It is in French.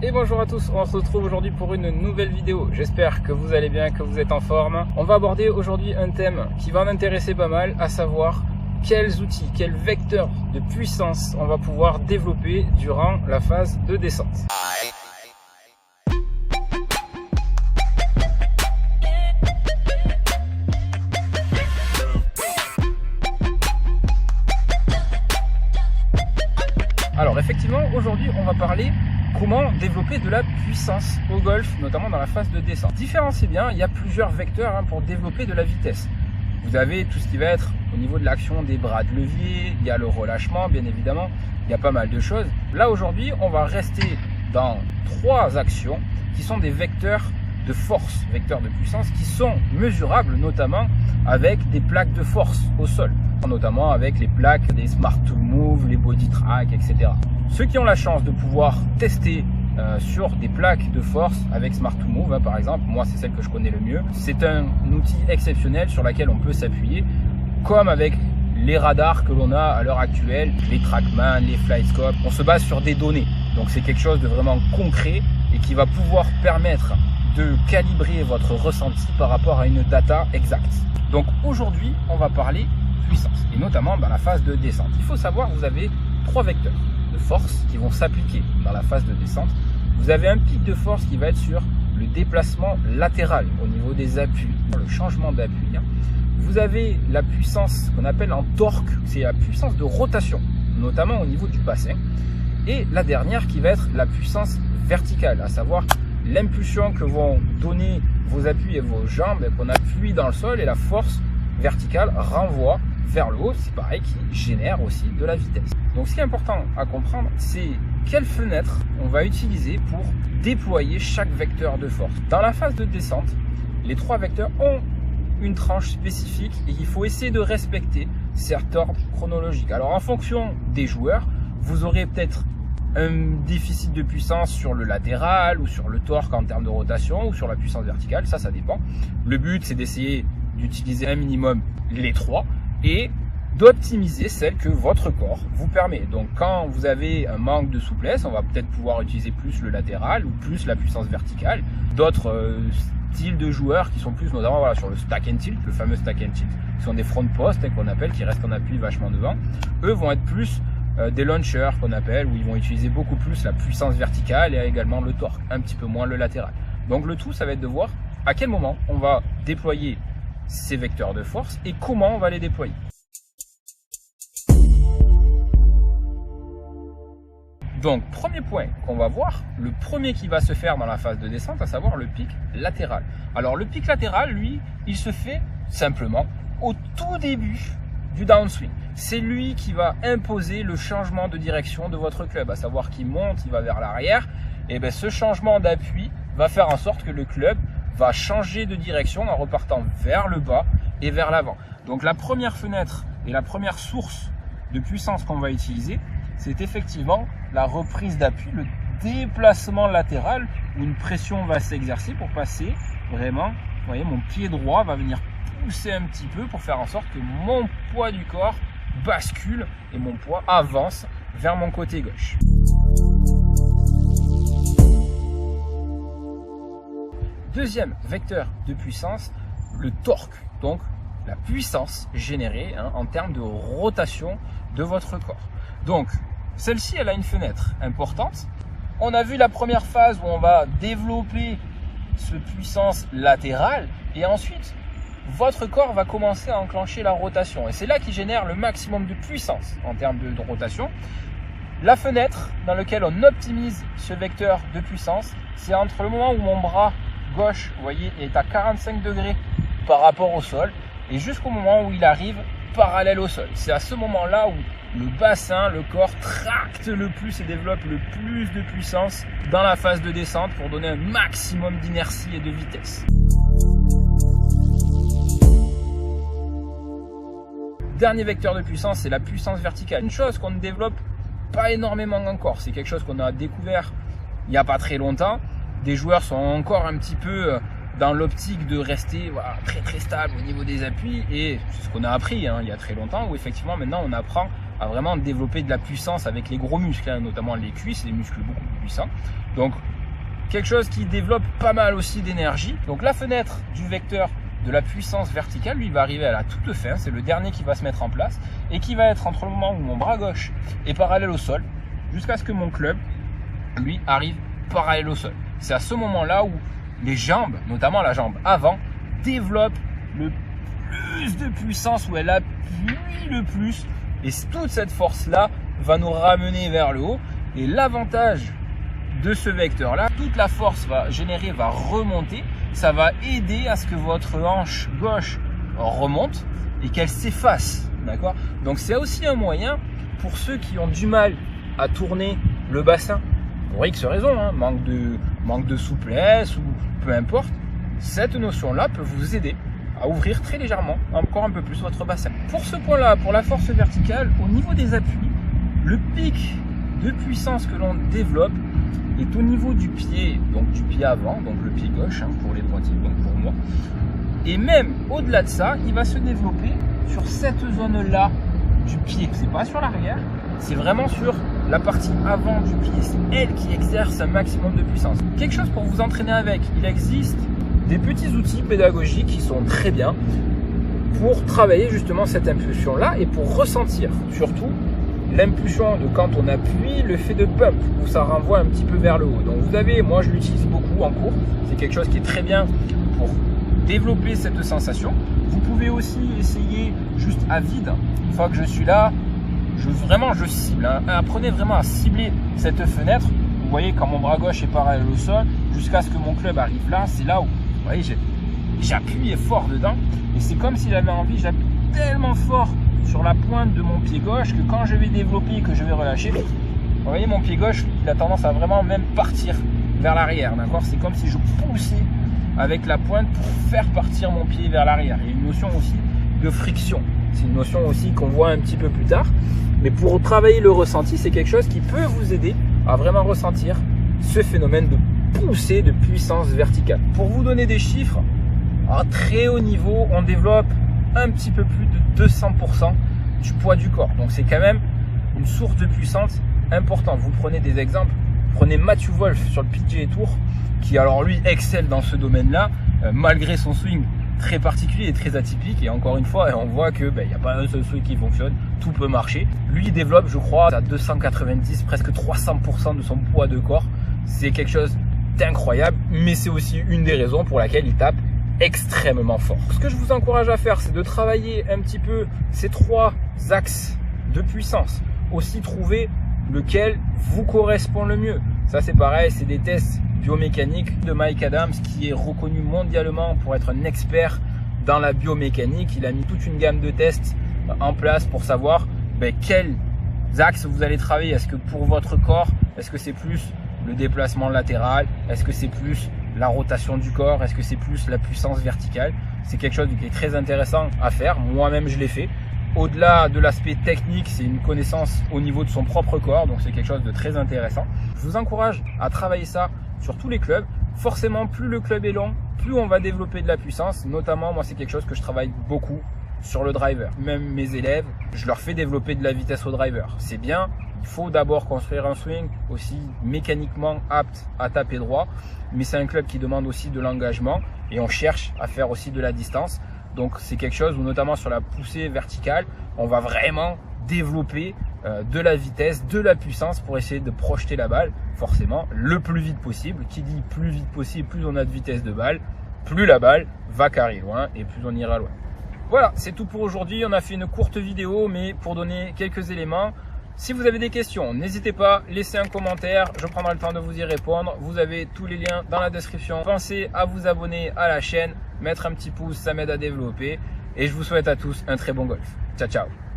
Et bonjour à tous, on se retrouve aujourd'hui pour une nouvelle vidéo. J'espère que vous allez bien, que vous êtes en forme. On va aborder aujourd'hui un thème qui va m'intéresser pas mal, à savoir quels outils, quels vecteurs de puissance on va pouvoir développer durant la phase de descente. Alors effectivement, aujourd'hui on va parler comment développer de la puissance au golf, notamment dans la phase de descente. Différenciez bien, il y a plusieurs vecteurs pour développer de la vitesse. Vous avez tout ce qui va être au niveau de l'action des bras de levier, il y a le relâchement bien évidemment, il y a pas mal de choses. Là aujourd'hui, on va rester dans trois actions qui sont des vecteurs de force, vecteurs de puissance qui sont mesurables notamment avec des plaques de force au sol, notamment avec les plaques des Smart Tool Move, les Body Track, etc. Ceux qui ont la chance de pouvoir tester sur des plaques de force avec Smart Tool Move, par exemple, moi c'est celle que je connais le mieux, c'est un outil exceptionnel sur lequel on peut s'appuyer, comme avec les radars que l'on a à l'heure actuelle, les Trackman, les FlightScope, on se base sur des données, donc c'est quelque chose de vraiment concret et qui va pouvoir permettre de calibrer votre ressenti par rapport à une data exacte. Donc aujourd'hui, on va parler puissance, et notamment dans la phase de descente. Il faut savoir que vous avez trois vecteurs de force qui vont s'appliquer dans la phase de descente. Vous avez un pic de force qui va être sur le déplacement latéral au niveau des appuis, le changement d'appui. Vous avez la puissance qu'on appelle en torque, c'est la puissance de rotation, notamment au niveau du bassin. Et la dernière qui va être la puissance verticale, à savoir l'impulsion que vont donner vos appuis et vos jambes, qu'on appuie dans le sol, et la force verticale renvoie vers le haut, c'est pareil, qui génère aussi de la vitesse. Donc ce qui est important à comprendre, c'est quelle fenêtre on va utiliser pour déployer chaque vecteur de force. Dans la phase de descente, les trois vecteurs ont une tranche spécifique et il faut essayer de respecter cet ordre chronologique. Alors en fonction des joueurs, vous aurez peut-être un déficit de puissance sur le latéral ou sur le torque en termes de rotation ou sur la puissance verticale, ça dépend. Le but c'est d'essayer d'utiliser un minimum les trois et d'optimiser celle que votre corps vous permet. Donc quand vous avez un manque de souplesse, on va peut-être pouvoir utiliser plus le latéral ou plus la puissance verticale. D'autres styles de joueurs qui sont plus notamment sur le stack and tilt, le fameux stack and tilt, qui sont des front posts qu'on appelle, qui restent en appui vachement devant. Eux vont être plus des launchers qu'on appelle, où ils vont utiliser beaucoup plus la puissance verticale et également le torque, un petit peu moins le latéral. Donc le tout, ça va être de voir à quel moment on va déployer ces vecteurs de force et comment on va les déployer. Donc premier point qu'on va voir, le premier qui va se faire dans la phase de descente, à savoir le pic latéral. Alors le pic latéral, lui, il se fait simplement au tout début du downswing. C'est lui qui va imposer le changement de direction de votre club, à savoir qu'il monte, il va vers l'arrière, et bien ce changement d'appui va faire en sorte que le club va changer de direction en repartant vers le bas et vers l'avant. Donc la première fenêtre et la première source de puissance qu'on va utiliser, c'est effectivement la reprise d'appui, le déplacement latéral où une pression va s'exercer pour passer vraiment, vous voyez, mon pied droit va venir pousser un petit peu pour faire en sorte que mon poids du corps bascule et mon poids avance vers mon côté gauche. Deuxième vecteur de puissance, le torque, donc la puissance générée en termes de rotation de votre corps. Donc celle-ci, elle a une fenêtre importante. On a vu la première phase où on va développer cette puissance latérale et ensuite votre corps va commencer à enclencher la rotation et c'est là qu'il génère le maximum de puissance en termes de rotation. La fenêtre dans laquelle on optimise ce vecteur de puissance, c'est entre le moment où mon bras gauche, vous voyez, est à 45 degrés par rapport au sol et jusqu'au moment où il arrive parallèle au sol. C'est à ce moment-là où le bassin, le corps tracte le plus et développe le plus de puissance dans la phase de descente pour donner un maximum d'inertie et de vitesse. Dernier vecteur de puissance, c'est la puissance verticale. Une chose qu'on ne développe pas énormément encore, c'est quelque chose qu'on a découvert il n'y a pas très longtemps. Des joueurs sont encore un petit peu dans l'optique de rester très stable au niveau des appuis et c'est ce qu'on a appris il y a très longtemps, où effectivement maintenant on apprend à vraiment développer de la puissance avec les gros muscles, hein, notamment les cuisses, les muscles beaucoup plus puissants. Donc quelque chose qui développe pas mal aussi d'énergie. Donc la fenêtre du vecteur de la puissance verticale, lui, va arriver à la toute fin. C'est le dernier qui va se mettre en place et qui va être entre le moment où mon bras gauche est parallèle au sol jusqu'à ce que mon club, lui, arrive parallèle au sol. C'est à ce moment-là où les jambes, notamment la jambe avant, développent le plus de puissance, où elle appuie le plus. Et toute cette force-là va nous ramener vers le haut. Et l'avantage de ce vecteur-là, toute la force va générer, va remonter. Ça va aider à ce que votre hanche gauche remonte et qu'elle s'efface. D'accord ? Donc c'est aussi un moyen pour ceux qui ont du mal à tourner le bassin, pour X raisons, hein, manque de souplesse ou peu importe, cette notion-là peut vous aider à ouvrir très légèrement, encore un peu plus votre bassin. Pour ce point-là, pour la force verticale, au niveau des appuis, le pic de puissance que l'on développe est au niveau du pied, donc du pied avant, donc le pied gauche, hein, pour les droitiers, donc pour moi. Et même au-delà de ça, il va se développer sur cette zone-là du pied. C'est pas sur l'arrière, c'est vraiment sur la partie avant du pied. C'est elle qui exerce un maximum de puissance. Quelque chose pour vous entraîner avec. Il existe des petits outils pédagogiques qui sont très bien pour travailler justement cette impulsion-là et pour ressentir surtout l'impulsion de quand on appuie, le fait de pump, où ça renvoie un petit peu vers le haut. Donc vous avez, moi je l'utilise beaucoup en cours, c'est quelque chose qui est très bien pour développer cette sensation. Vous pouvez aussi essayer juste à vide, une fois que je suis là, je cible, hein. Apprenez vraiment à cibler cette fenêtre. Vous voyez quand mon bras gauche est parallèle au sol, jusqu'à ce que mon club arrive là, c'est là où, vous voyez, j'appuie fort dedans, et c'est comme si j'avais envie, j'appuie tellement fort sur la pointe de mon pied gauche que quand je vais développer, que je vais relâcher, vous voyez mon pied gauche, il a tendance à vraiment même partir vers l'arrière, d'accord? C'est comme si je poussais avec la pointe pour faire partir mon pied vers l'arrière. Il y a une notion aussi de friction, c'est une notion aussi qu'on voit un petit peu plus tard, mais pour travailler le ressenti, c'est quelque chose qui peut vous aider à vraiment ressentir ce phénomène de poussée de puissance verticale. Pour vous donner des chiffres, à très haut niveau, on développe un petit peu plus de 200% du poids du corps. Donc c'est quand même une source de puissance importante. Vous prenez des exemples, prenez Matthew Wolff sur le PGA Tour, qui alors lui excelle dans ce domaine-là, malgré son swing très particulier et très atypique. Et encore une fois, on voit que il n'y a pas un seul swing qui fonctionne, tout peut marcher. Lui, il développe, je crois, à 290, presque 300% de son poids de corps. C'est quelque chose d'incroyable, mais c'est aussi une des raisons pour laquelle il tape extrêmement fort. Ce que je vous encourage à faire, c'est de travailler un petit peu ces trois axes de puissance. Aussi trouver lequel vous correspond le mieux. Ça c'est pareil, c'est des tests biomécaniques de Mike Adams, qui est reconnu mondialement pour être un expert dans la biomécanique. Il a mis toute une gamme de tests en place pour savoir quels axes vous allez travailler. Est-ce que pour votre corps, est-ce que c'est plus le déplacement latéral? Est-ce que c'est plus la rotation du corps? Est-ce que c'est plus la puissance verticale? C'est quelque chose qui est très intéressant à faire. Moi-même, je l'ai fait. Au-delà de l'aspect technique, c'est une connaissance au niveau de son propre corps. Donc, c'est quelque chose de très intéressant. Je vous encourage à travailler ça sur tous les clubs. Forcément, plus le club est long, plus on va développer de la puissance. Notamment, moi, c'est quelque chose que je travaille beaucoup sur le driver. Même mes élèves, je leur fais développer de la vitesse au driver. C'est bien. Il faut d'abord construire un swing aussi mécaniquement apte à taper droit, mais c'est un club qui demande aussi de l'engagement et on cherche à faire aussi de la distance. Donc c'est quelque chose où notamment sur la poussée verticale, on va vraiment développer de la vitesse, de la puissance pour essayer de projeter la balle forcément le plus vite possible. Qui dit plus vite possible, plus on a de vitesse de balle, plus la balle va carrer loin et plus on ira loin. Voilà, c'est tout pour aujourd'hui. On a fait une courte vidéo, mais pour donner quelques éléments. Si vous avez des questions, n'hésitez pas, laissez un commentaire, je prendrai le temps de vous y répondre. Vous avez tous les liens dans la description. Pensez à vous abonner à la chaîne, mettre un petit pouce, ça m'aide à développer. Et je vous souhaite à tous un très bon golf. Ciao, ciao.